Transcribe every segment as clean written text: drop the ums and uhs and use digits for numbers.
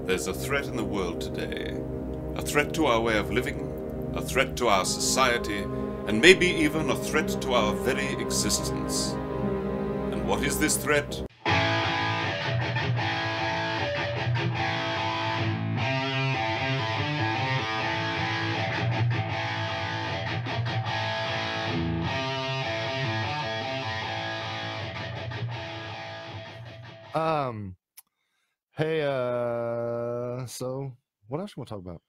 There's a threat in the world today. A threat to our way of living, a threat to our society, and maybe even a threat to our very existence. And what is this threat? Hey, so what else you want to talk about?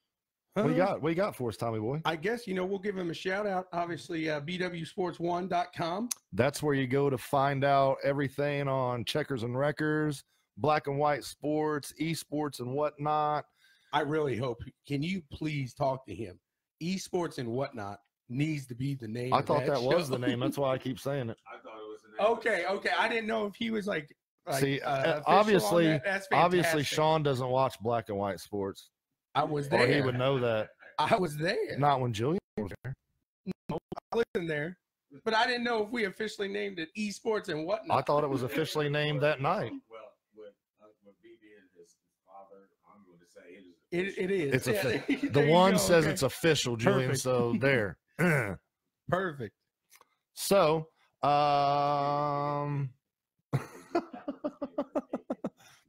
What do you got for us, Tommy boy? I guess, we'll give him a shout out. Obviously, BWSPORTS1.com. That's where you go to find out everything on checkers and wreckers, black and white sports, esports and whatnot. I really hope, can you please talk to him? Esports and whatnot needs to be the name. I thought that was the name. That's why I keep saying it. I thought it was the name. Okay. I didn't know if he was like see, obviously, Sean doesn't watch black and white sports. I was there. Or he would know that. I was there. Not when Julian was there. No, I listened there. But I didn't know if we officially named it esports and whatnot. I thought it was officially named that night. Well, with BB and his father, I'm going to say it is. It's the one says it's official, Julian. Perfect. So there. Perfect. So,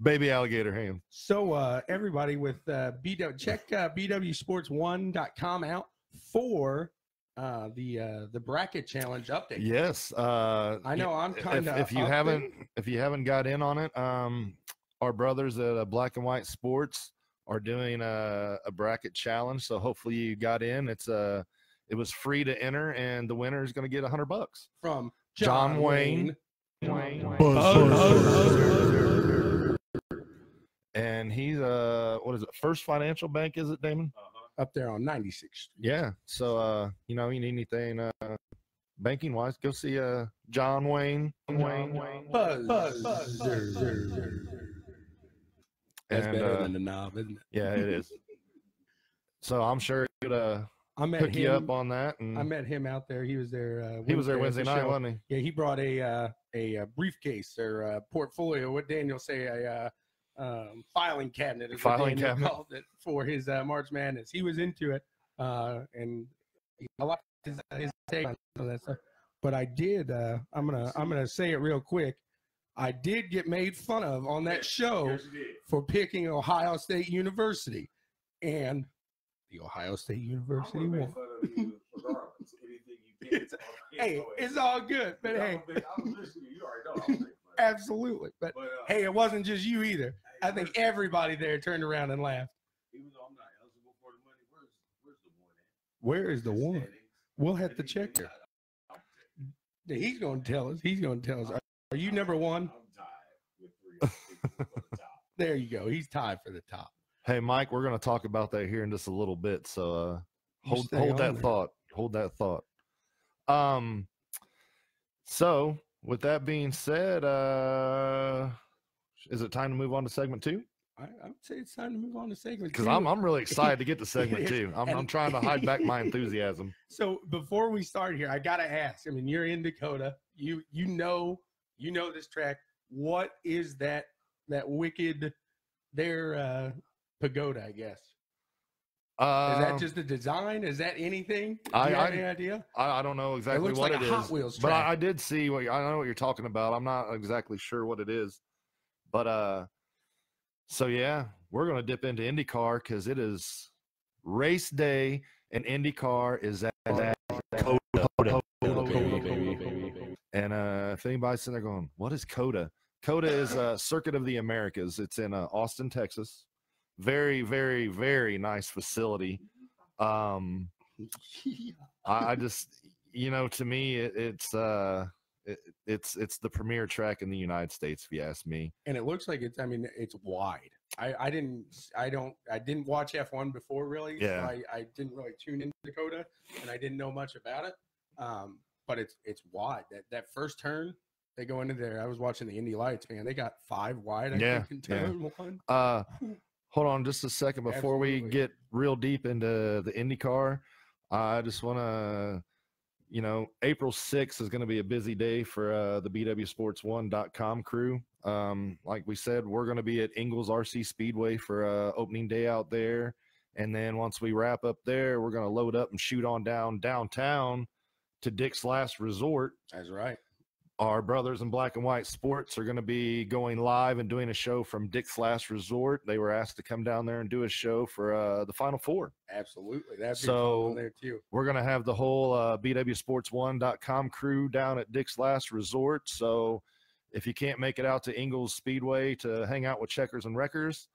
baby alligator ham. So everybody with check BWSPORTS1.com out for the bracket challenge update. Yes. I know I'm kind of if you haven't got in on it, our brothers at Black and White Sports are doing a bracket challenge. So hopefully you got in. It was free to enter, and the winner is going to get $100 from John Wayne. And he's what is it? First Financial Bank, is it, Damon? Up there on 96th Street. Yeah. So you need anything banking wise, go see John Wayne. Buzz. That's better than the knob, isn't it? Yeah, it is. So I'm sure it could hook you up on that. And I met him out there. He was there. He was there Wednesday night, wasn't he? Yeah, he brought a briefcase or a portfolio. What Daniel say? A filing cabinet is what Daniel called it for his March Madness. He was into it, and I like his take on some of that stuff. But I did. I'm gonna say it real quick. I did get made fun of on that show for picking Ohio State University, and the Ohio State University won. Hey, it's all good, but hey, absolutely. But hey, it wasn't just you either. I think everybody there turned around and laughed. Even though I'm not eligible for the money, where's the one at? Where is the one? We'll have to check her. He's going to tell us. He's going to tell us. Are you number one? I'm tied with 3 for the top. There you go. He's tied for the top. Hey, Mike, we're going to talk about that here in just a little bit. So hold that thought. Hold that thought. So with that being said, is it time to move on to segment 2? I would say it's time to move on to segment 2. Because I'm really excited to get to segment 2. I'm trying to hide back my enthusiasm. So before we start here, I gotta ask. I mean, you're in Dakota. You know this track. What is that wicked pagoda? I guess. Is that just the design? Is that anything? Do you have any idea? I don't know exactly what it is. Hot Wheels but track. I did see I know what you're talking about. I'm not exactly sure what it is, but so yeah, we're gonna dip into IndyCar because it is race day, and IndyCar is at COTA. And if anybody's sitting there going, "What is COTA?" COTA is a Circuit of the Americas. It's in Austin, Texas. Very, very, very nice facility. I just, to me, it's the premier track in the United States, if you ask me. And it looks like it's wide. I didn't watch F1 before, really. Yeah. So I didn't really tune into Dakota, and I didn't know much about it. But it's wide. That first turn, they go into there. I was watching the Indy Lights, man. They got 5 wide, I think, in turn 1. Hold on just a second before we get real deep into the IndyCar. I just want to, you know, April 6th is going to be a busy day for the BWSPORTS1.com crew. Like we said, we're going to be at Ingalls RC Speedway for opening day out there. And then once we wrap up there, we're going to load up and shoot on downtown to Dick's Last Resort. That's right. Our brothers in Black and White Sports are going to be going live and doing a show from Dick's Last Resort. They were asked to come down there and do a show for the Final Four. Absolutely. That'd be So fun there too. we're going to have the whole BWSports1.com crew down at Dick's Last Resort. So if you can't make it out to Ingalls Speedway to hang out with Checkers and Wreckers,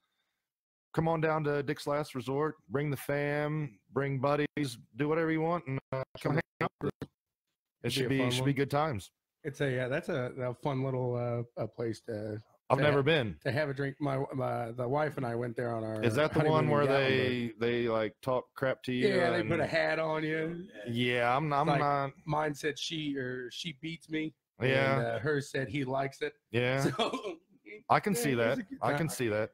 come on down to Dick's Last Resort, bring the fam, bring buddies, do whatever you want, and come hang out. It should be good times. It's that's a fun little place to. I've never been to have a drink. The wife and I went there on our. Is that the one where they like talk crap to you? Yeah, they put a hat on you. Yeah, I'm like, not. Mine said she beats me. Yeah. And, hers said he likes it. Yeah. So, I can see that. I can see that.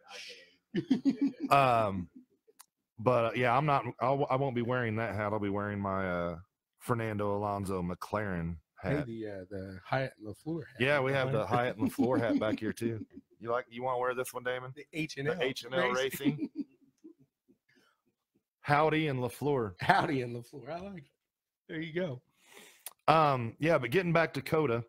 But yeah, I'm not. I won't be wearing that hat. I'll be wearing my Fernando Alonso McLaren hat. Hey, the Hiatt and LaFleur hat. Yeah, we have the Hiatt and LaFleur hat back here too. You want to wear this one, Damon? The H&L. The H&L Racing. Howdy and LaFleur. Howdy and LaFleur. I like it. There you go. Yeah, but getting back to COTA.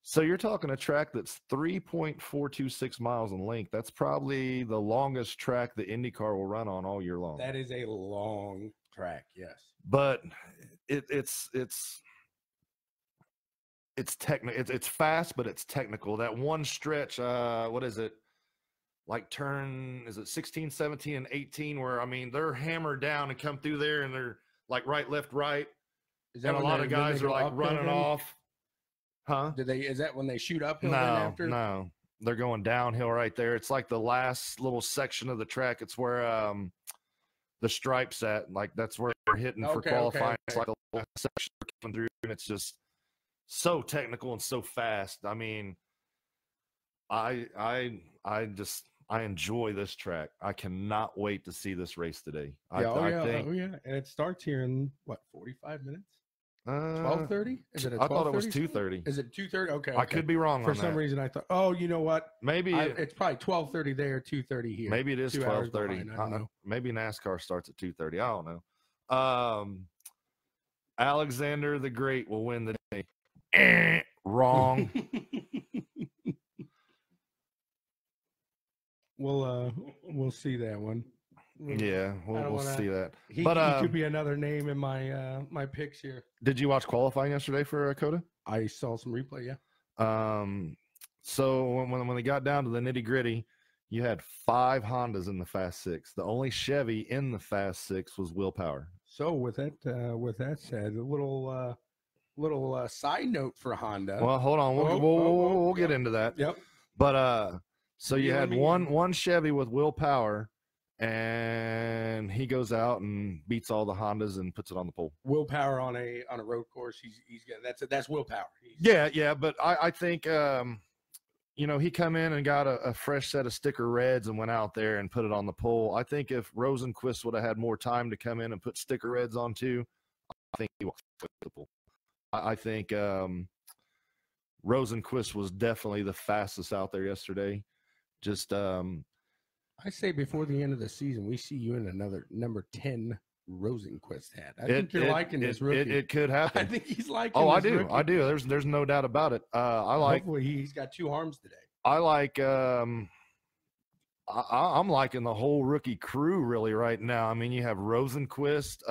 So you're talking a track that's 3.426 miles in length. That's probably the longest track the IndyCar will run on all year long. That is a long track, yes. But it's technical. It's fast, but it's technical. That one stretch, what is it? Like is it 16, 17, and 18? Where I mean, they're hammered down and come through there, and they're like right, left, right. And a lot of guys are like running off. Huh? Is that when they shoot uphill? No, they're going downhill right there. It's like the last little section of the track. It's where the stripes at, like that's where they're hitting for qualifying. Okay. It's like the last section coming through, and it's just so technical and so fast. I mean, I enjoy this track. I cannot wait to see this race today. I think, and it starts here in what, 45 minutes? 12:30? Is it a 12:30? I thought it was 2:30. Is it 2:30? Okay. I could be wrong. For some reaon, I thought, oh, you know what? Maybe it's probably 12:30 there, 2:30 here. Maybe it is 12:30. Maybe NASCAR starts at 2:30. I don't know. Alexander the Great will win the day. Wrong. We'll see that one. Yeah, we'll see that. He could be another name in my my picks here. Did you watch qualifying yesterday for COTA? I saw some replay. Yeah. So when they got down to the nitty gritty, you had 5 Hondas in the Fast Six. The only Chevy in the Fast Six was Will Power. So with that said, a little side note for Honda. Well, hold on, we'll get into that. Yep. But so you had one Chevy with Will Power. And he goes out and beats all the Hondas and puts it on the pole. Willpower on a road course. He's got that's willpower. Yeah. But I think he come in and got a fresh set of sticker reds and went out there and put it on the pole. I think if Rosenquist would have had more time to come in and put sticker reds on too, I think he walked the pole. I think Rosenquist was definitely the fastest out there yesterday. Just I say before the end of the season, we see you in another number 10 Rosenquist hat. I think you're liking this rookie. It could happen. I think he's liking. Oh, I do. Rookie. I do. There's no doubt about it. Hopefully, he's got 2 arms today. I like. I'm liking the whole rookie crew really right now. I mean, you have Rosenquist,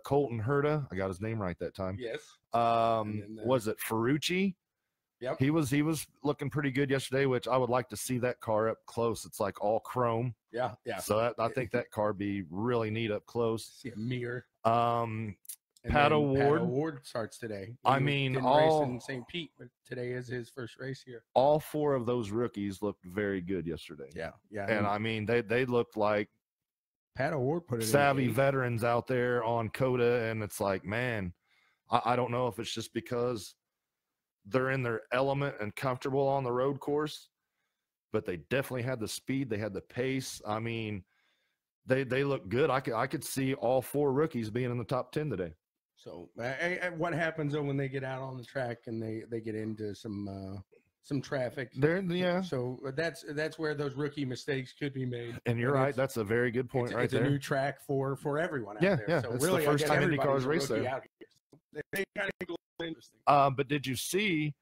Colton Herta. I got his name right that time. Yes. Was it Ferrucci? Yep. He was looking pretty good yesterday, which I would like to see that car up close. It's like all chrome. Yeah. So I think that car be really neat up close. See a mirror. Pat Award starts today. He didn't race in St. Pete, but today is his first race here. All 4 of those rookies looked very good yesterday. Yeah. And I mean, they looked like Pat Award put it savvy veterans out there on COTA, and it's like, man, I don't know if it's just because they're in their element and comfortable on the road course, but they definitely had the speed. They had the pace. I mean, they look good. I could see all 4 rookies being in the top 10 today. So what happens though when they get out on the track and they get into some traffic? Yeah. So that's where those rookie mistakes could be made. And you're right. That's a very good point right there. It's a new track for everyone out there. Yeah. So it's really, the first time IndyCar's raced there. Out here. So they kind of make it a little interesting. But did you see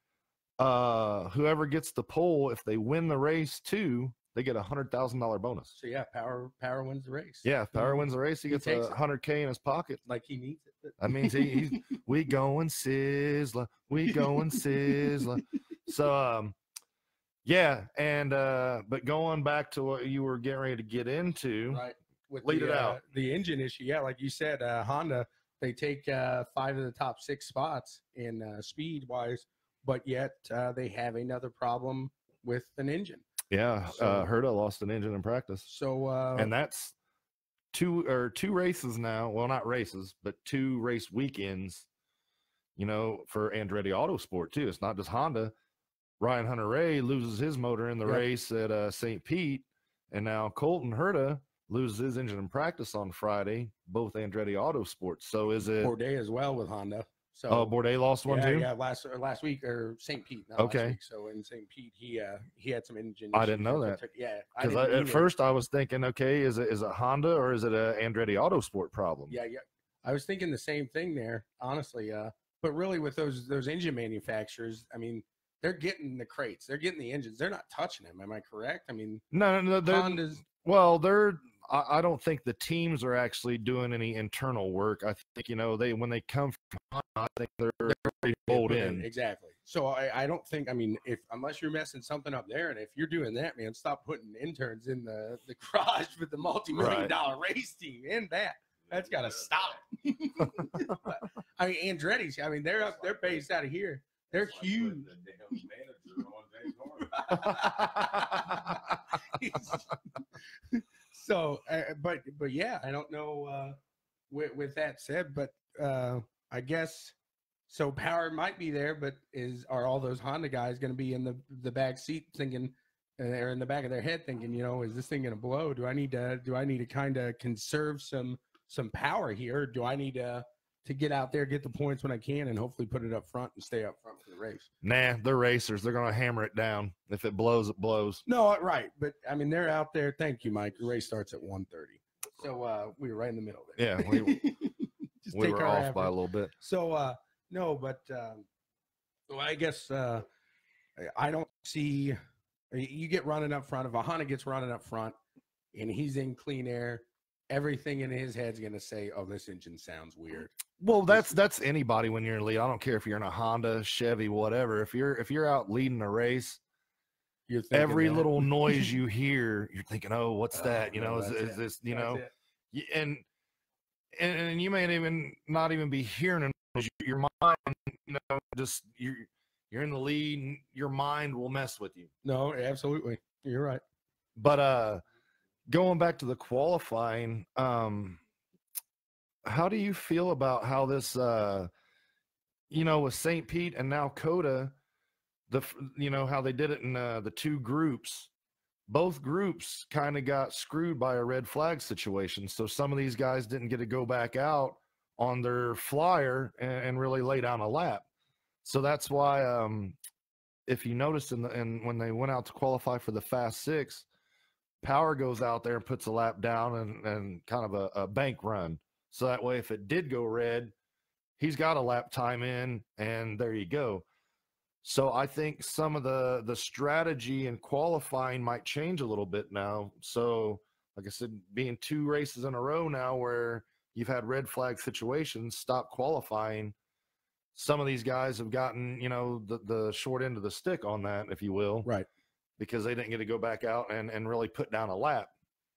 whoever gets the pole, if they win the race too, they get $100,000 bonus. So yeah, Power wins the race. Yeah, if Power wins the race, he gets $100K in his pocket. Like he needs it. That means he's we going sizzler, we going sizzler. So yeah, and but going back to what you were getting ready to get into, right? With lead it out. The engine issue, yeah, like you said, Honda, they take 5 of the top 6 spots in speed wise, but yet they have another problem with an engine. Yeah, So, Herta lost an engine in practice. So and that's two races now. Well, not races, but 2 race weekends. You know, for Andretti Autosport too. It's not just Honda. Ryan Hunter-Reay loses his motor in the race at St. Pete, and now Colton Herta loses his engine in practice on Friday. Both Andretti Autosports. So is it Bourdais as well with Honda? So Bourdais lost one too. Yeah, last week or St. Pete. Okay. Last week. So in St. Pete, he had some engine. I didn't know that. Because at first I was thinking, okay, is it Honda or is it a Andretti Autosport problem? Yeah. I was thinking the same thing there, honestly. But really, with those engine manufacturers, I mean, they're getting the crates, they're getting the engines, they're not touching them. Am I correct? I mean, no, Honda's. Well, I don't think the teams are actually doing any internal work. I think, when they come from Honda, I think they're pretty bold in. Exactly. So I don't think, I mean, unless you're messing something up there, and if you're doing that, man, stop putting interns in the garage with the multi-million-dollar race team. That's got to stop. But, I mean, Andretti's, I mean, they're based out of here. They're huge. So, but yeah, I don't know. With that said, but I guess so. Power might be there, but are all those Honda guys going to be in the back seat thinking, or in the back of their head thinking, is this thing going to blow? Do I need to kind of conserve some power here? Or do I need to get out there, get the points when I can, and hopefully put it up front and stay up front for the race? Nah, they're racers. They're going to hammer it down. If it blows, it blows. No, right. But, I mean, they're out there. Thank you, Mike. The race starts at 1:30. So we were right in the middle there. Yeah, we were off by a little bit. So, no, but well, I guess I don't see – you get running up front. If a Honda gets running up front and he's in clean air, everything in his head's going to say, oh, this engine sounds weird. Well, that's anybody when you're in lead. I don't care if you're in a Honda, Chevy, whatever. If you're out leading a race, every little noise you hear, you're thinking, "Oh, what's that?" Is this, and you may even not even be hearing it. Your mind, just you're in the lead, and your mind will mess with you. No, absolutely, you're right. But going back to the qualifying, how do you feel about how this, with St. Pete and now COTA, how they did it in the 2 groups? Both groups kind of got screwed by a red flag situation. So some of these guys didn't get to go back out on their flyer and really lay down a lap. So that's why, if you noticed when they went out to qualify for the Fast 6, Power goes out there and puts a lap down and kind of a bank run. So that way, if it did go red, he's got a lap time in, and there you go. So I think some of the strategy in qualifying might change a little bit now. So, like I said, being 2 races in a row now where you've had red flag situations, stop qualifying. Some of these guys have gotten, the short end of the stick on that, if you will. Right. Because they didn't get to go back out and really put down a lap.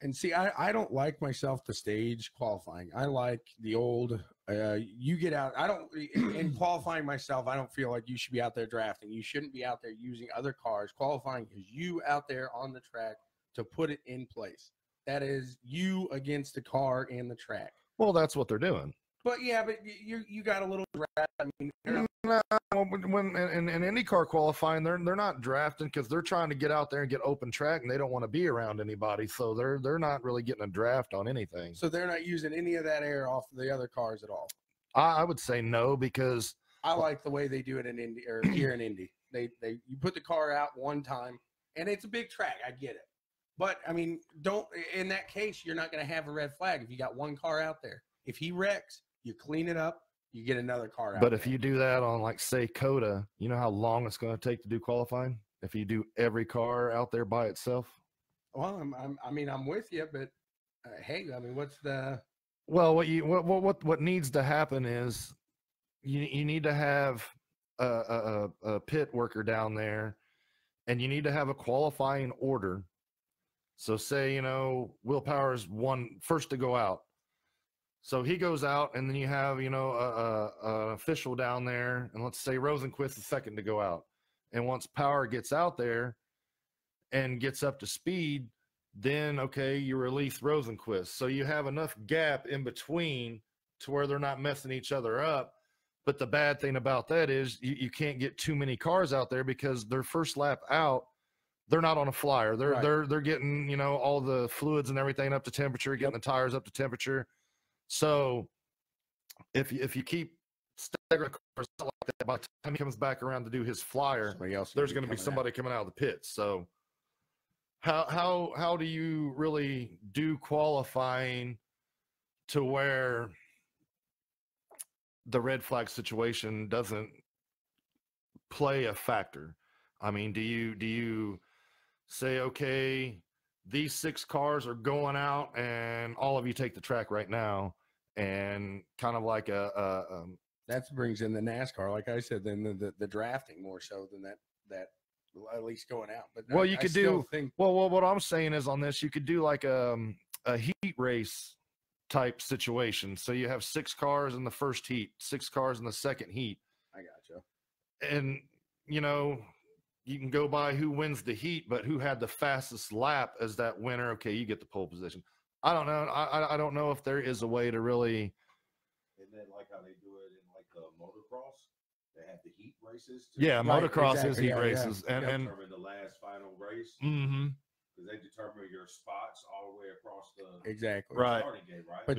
And see, I don't like myself to stage qualifying. I like the old, you get out. I don't, in qualifying myself, I don't feel like you should be out there drafting. You shouldn't be out there using other cars. Qualifying is you out there on the track to put it in place. That is you against the car and the track. Well, that's what they're doing. But yeah, but you got a little draft. I mean, when in IndyCar qualifying, they're not drafting because they're trying to get out there and get open track, and they don't want to be around anybody. So they're not really getting a draft on anything. So they're not using any of that air off the other cars at all. I would say no, because I like the way they do it in Indy or here in Indy. You put the car out one time, and it's a big track. I get it, but I mean, in that case, you're not going to have a red flag if you got one car out there. If he wrecks, you clean it up, you get another car out. But if you do that on, like, say, Coda, you know how long it's going to take to do qualifying if you do every car out there by itself. Well, I'm with you, but hey, I mean, what's the? Well, what needs to happen is you need to have a pit worker down there, and you need to have a qualifying order. So say, Will Power's first to go out. So he goes out, and then you have, an official down there, and let's say Rosenquist is second to go out. And once Power gets out there and gets up to speed, then, okay, you release Rosenquist. So you have enough gap in between to where they're not messing each other up. But the bad thing about that is you can't get too many cars out there, because their first lap out, they're not on a flyer. They're getting, all the fluids and everything up to temperature, getting the tires up to temperature. So if you keep staggering cars like that, by the time he comes back around to do his flyer, there's going to be somebody coming out of the pits. So how do you really do qualifying to where the red flag situation doesn't play a factor? I mean, do you say, okay, these 6 cars are going out and all of you take the track right now, and kind of like that brings in the NASCAR, like I said, then the drafting more so than that at least going out. But well, you could do well, what I'm saying is, on this, you could do like a heat race type situation. So you have 6 cars in the first heat, 6 cars in the second heat. I gotcha. And you can go by who wins the heat, but who had the fastest lap as that winner. Okay, you get the pole position. I don't know. I don't know if there is a way to really. Isn't that like how they do it in like the motocross? They have the heat races. Yeah, motocross is heat races, and determine the last final race. Mm-hmm. Because they determine your spots all the way across the starting gate, right? But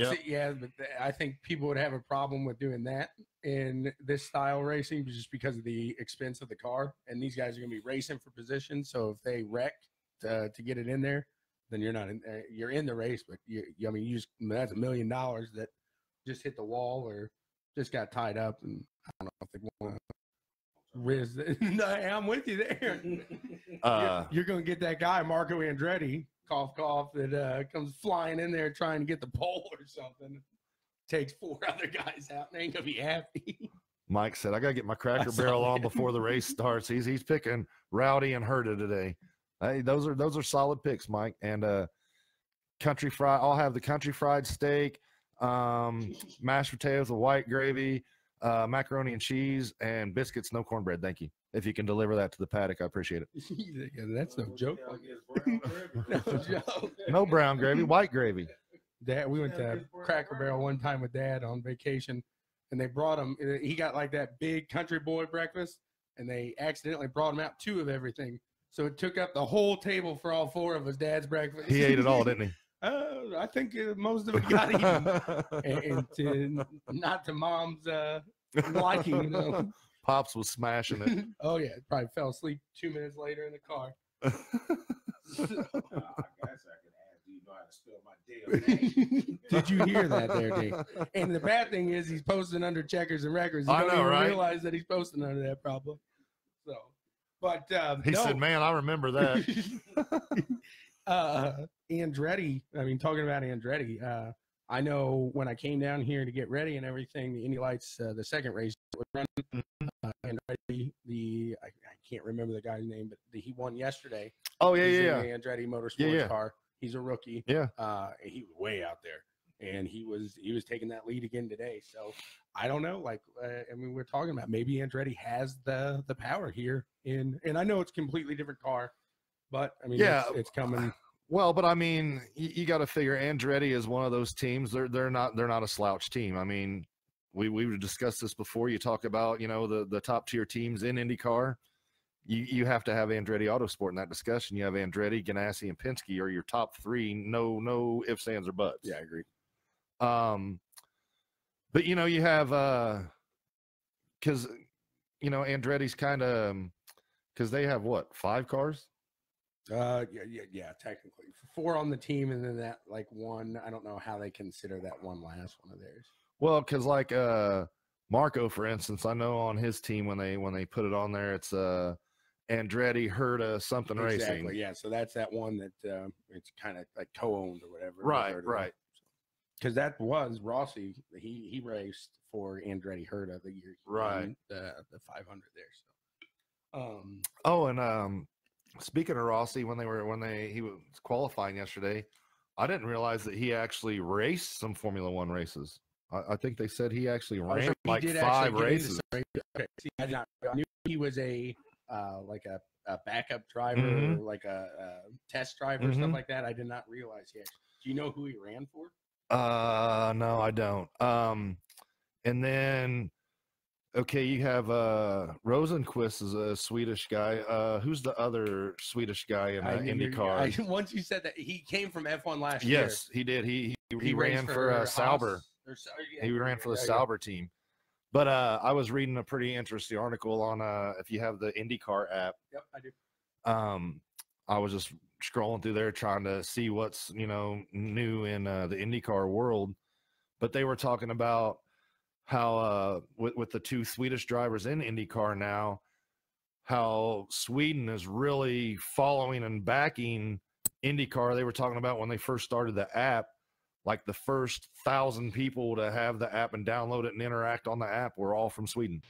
I think people would have a problem with doing that in this style racing, just because of the expense of the car. And these guys are going to be racing for position. So if they wreck to get it in there, then you're not in. You're in the race, but that's $1 million that just hit the wall or just got tied up. And I don't know if they want to. I'm with you there. You're going to get that guy, Marco Andretti, cough, that comes flying in there trying to get the pole or something. Takes 4 other guys out and ain't going to be happy. Mike said, I got to get my Cracker Barrel on before the race starts. He's picking Rowdy and Herta today. Hey, those are solid picks, Mike. And country fried, I'll have the country fried steak, mashed potatoes with white gravy, macaroni and cheese, and biscuits, no cornbread. Thank you. If you can deliver that to the paddock, I appreciate it. Yeah, that's no joke. No joke. No brown gravy, white gravy. Dad, we went to Cracker Barrel one time with Dad on vacation, and they brought him. He got like that big country boy breakfast, and they accidentally brought him out 2 of everything. So it took up the whole table for all 4 of his dad's breakfast. He ate it all, didn't he? I think most of it got eaten, and not to Mom's liking. Pops was smashing it. Oh yeah, probably fell asleep 2 minutes later in the car. I guess I could ask, do you know how to spell my damn name? Did you hear that there, D? And the bad thing is he's posting under checkers and records. He don't even realize that he's posting under that problem. So, but he said, "Man, I remember that." Andretti. I mean, talking about Andretti. I know when I came down here to get ready and everything, the Indy Lights, the second race was running. Andretti, I can't remember the guy's name, but he won yesterday. Oh yeah. The Andretti Motorsports car. He's a rookie. Yeah. He was way out there, and he was taking that lead again today. So I don't know. Like, I mean, we're talking about maybe Andretti has the power here and I know it's a completely different car, but I mean, it's coming. Well, but I mean, you got to figure Andretti is one of those teams. They're not a slouch team. I mean, we discussed this before. You talk about the top tier teams in IndyCar. You have to have Andretti Autosport in that discussion. You have Andretti, Ganassi, and Penske are your top 3. No ifs, ands, or buts. Yeah, I agree. But you know, you have because you know Andretti's kind of because they have what 5 cars. Yeah, technically 4 on the team, and then that like one. I don't know how they consider that one last one of theirs. Well, because like Marco, for instance, I know on his team when they put it on there, it's Andretti Herta something Exactly. racing. Yeah, so that's that one that it's kind of like co-owned or whatever. Right. Because that was Rossi. He raced for Andretti Herta the year he won the 500 there. So, and speaking of Rossi, when he was qualifying yesterday, I didn't realize that he actually raced some Formula One races. I think they said he actually ran like 5 races. Okay. See, I knew he was a like a backup driver, or like a test driver, stuff like that. I did not realize he actually. Do you know who he ran for? No, I don't. And then okay, you have Rosenquist is a Swedish guy. Who's the other Swedish guy in IndyCar? Once you said that, he came from F1 last year. Yes, he did. He ran for Sauber. He ran for the Sauber team. But I was reading a pretty interesting article on if you have the IndyCar app. Yep, I do. I was just scrolling through there trying to see what's new in the IndyCar world. But they were talking about how with the 2 Swedish drivers in IndyCar now, how Sweden is really following and backing IndyCar. They were talking about when they first started the app, like the first 1,000 people to have the app and download it and interact on the app were all from Sweden.